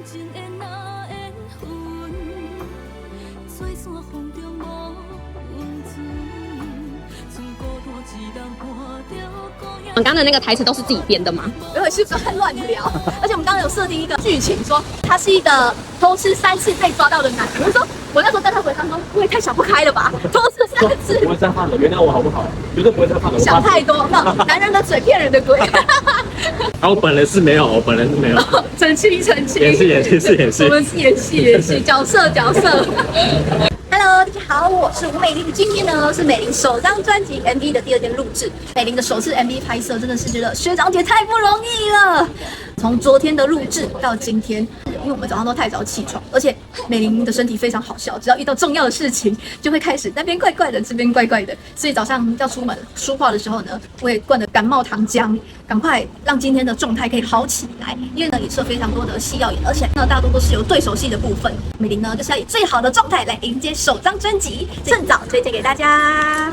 我们刚刚的那个台词都是自己编的吗？没有，是在乱聊。而且我们刚刚有设定一个剧情，说他是一个偷吃3次被抓到的男人。我就说，我那时候在他回当中，我也太想不开了吧，偷吃3次。不会再犯了，原谅我好不好？绝对不会再犯了。想太多，男人的嘴骗人的鬼。然后本人是没有，我本人是没有。澄清澄清。演戏。我们是演戏，角色。Hello， 大家好，我是吴美玲。今天呢是美玲首张专辑 MV 的第2天录制。美玲的首次 MV 拍摄，真的是觉得学长姐太不容易了。从昨天的录制到今天，因为我们早上都太早起床，而且美玲的身体非常好笑，只要遇到重要的事情，就会开始那边怪怪的，这边怪怪的。所以早上要出门梳化的时候呢，我也灌了感冒糖浆，赶快让今天的状态可以好起来。因为呢也是有非常多的戏要演，而且呢大多都是有对手戏的部分。美玲呢就是要以最好的状态来迎接首张专辑，趁早推荐给大家。